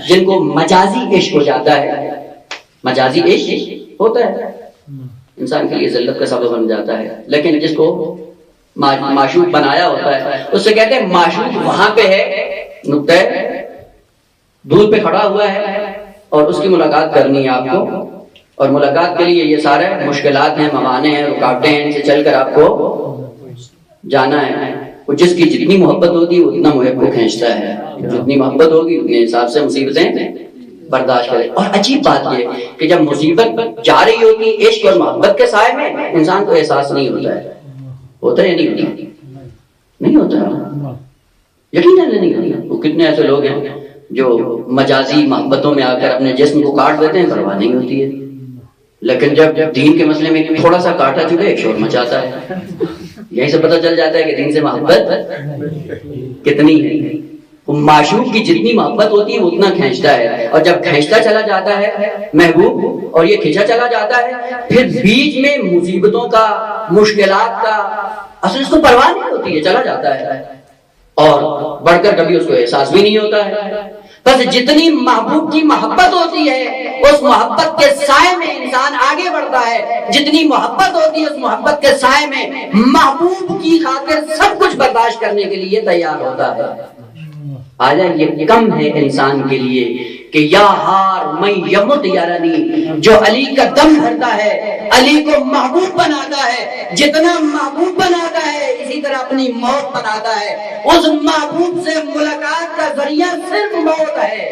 جن کو مجازی عشق ہو جاتا ہے. مجازی عشق ہوتا ہے انسان کے لیے ذلت کا سبب بن جاتا ہے، لیکن جس کو معشوق بنایا ہوتا ہے اس سے کہتے ہیں معشوق وہاں پہ ہے، نقطہ دور پہ کھڑا ہوا ہے اور اس کی ملاقات کرنی ہے آپ کو، اور ملاقات کے لیے یہ سارے مشکلات ہیں، موانع ہیں، رکاوٹیں ہیں، ان سے چل کر آپ کو جانا ہے. اور جس کی جتنی محبت ہوگی اتنا محب کو کھینچتا ہے، جتنی محبت ہوگی اتنے حساب سے مصیبتیں برداشت کرے. اور عجیب بات یہ کہ جب مصیبت جا رہی ہوتی ہے عشق اور محبت کے سائے میں، انسان کو احساس نہیں ہوتا ہے. ہوتا ہے یا نہیں ہوتا؟ نہیں ہوتا، یقیناً نہیں ہوتا. وہ کتنے ایسے لوگ ہیں جو مجازی محبتوں میں آ کر اپنے جسم کو کاٹ دیتے ہیں، پرواہ نہیں ہوتی ہے، لیکن جب دین کے مسئلے میں تھوڑا سا کاٹا چکے ایک شور مچاتا ہے. یہیں سے پتہ چل جاتا ہے کہ دین سے محبت کتنی ہے. معشوق کی جتنی محبت ہوتی ہے اتنا کھینچتا ہے، اور جب کھینچتا چلا جاتا ہے محبوب اور یہ کھینچا چلا جاتا ہے، پھر بیچ میں مصیبتوں کا، مشکلات کا اصل اس کو پرواہ نہیں ہوتی ہے، چلا جاتا ہے اور بڑھ کر کبھی اس کو احساس بھی نہیں ہوتا ہے. بس جتنی محبوب کی محبت ہوتی ہے اس محبت کے سائے میں انسان آگے بڑھتا ہے، جتنی محبت ہوتی ہے اس محبت کے سائے میں محبوب کی خاطر سب کچھ برداشت کرنے کے لیے تیار ہوتا ہے. آجا یہ کم ہے انسان کے لیے کہ یا ہار میں یمت یارانی، جو علی کا دم بھرتا ہے، علی کو محبوب بناتا ہے، جتنا محبوب بناتا ہے اسی طرح اپنی موت بناتا ہے. اس محبوب سے ملاقات کا ذریعہ صرف موت ہے.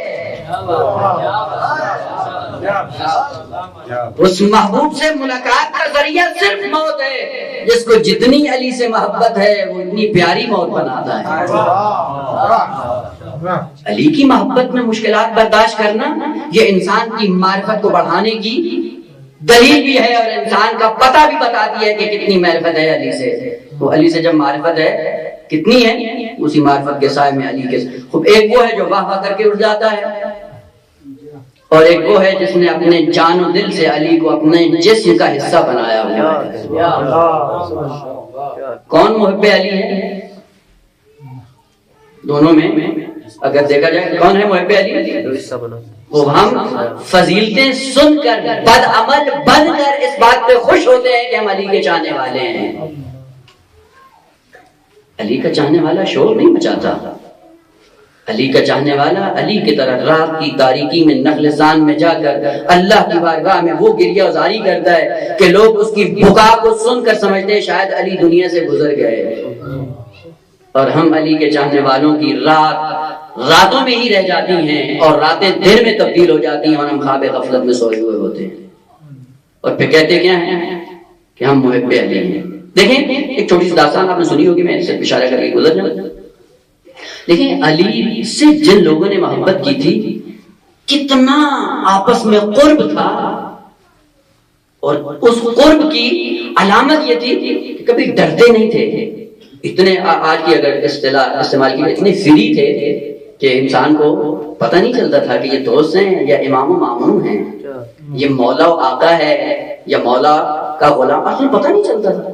اس محبوب سے ملاقات کا ذریعہ صرف موت ہے. جس کو جتنی علی سے محبت ہے وہ اتنی پیاری موت بناتا ہے. علی کی محبت میں مشکلات برداشت کرنا یہ انسان کی معرفت کو بڑھانے کی دلیل بھی ہے، اور انسان کا پتہ بھی بتاتی ہے کہ کتنی معرفت ہے علی سے. وہ علی سے جب معرفت ہے کتنی ہے، اسی معرفت کے سائے میں علی کے خوب ایک وہ ہے جو واہ واہ کر کے اٹھ جاتا ہے، اور ایک وہ ہے جس نے اپنے جان و دل سے علی کو اپنے جسم کا حصہ بنایا ہوا ہے. کون محب علی ہے؟ دونوں میں اگر دیکھا جائے کون ہے محب علی؟ وہ ہم فضیلتیں سن کر بد عمل بن کر اس بات پہ خوش ہوتے ہیں کہ ہم علی کے چاہنے والے ہیں. علی کا چاہنے والا شور نہیں مچاتا. علی کا چاہنے والا علی کی طرح رات کی تاریکی میں نخلستان میں جا کر اللہ کی بارگاہ میں وہ گریہ وزاری کرتا ہے کہ لوگ اس کی بکا کو سن کر سمجھتے ہیں شاید علی دنیا سے گزر گئے. اور ہم علی کے چاہنے والوں کی راتوں میں ہی رہ جاتی ہیں اور راتیں دن میں تبدیل ہو جاتی ہیں، اور ہم خواب غفلت میں سوئے ہوئے ہوتے ہیں، اور پھر کہتے کیا ہیں کہ ہم محب علی ہیں. دیکھیں ایک چھوٹی سی داستان آپ نے سنی ہوگی، میں اس سے اشارہ کر کے گزر جاؤں. دیکھیں علی سے جن لوگوں نے محبت کی تھی کتنا آپس میں قرب تھا، اور اس قرب کی علامت یہ تھی کہ کبھی ڈرتے نہیں تھے. اتنے آج کی اگر اصطلاح استعمال کی اتنے فری تھے کہ انسان کو پتہ نہیں چلتا تھا کہ یہ دوست ہیں یا امام و مامون ہیں، یہ مولا و آقا ہے یا مولا کا غلام، اصل پتہ نہیں چلتا تھا.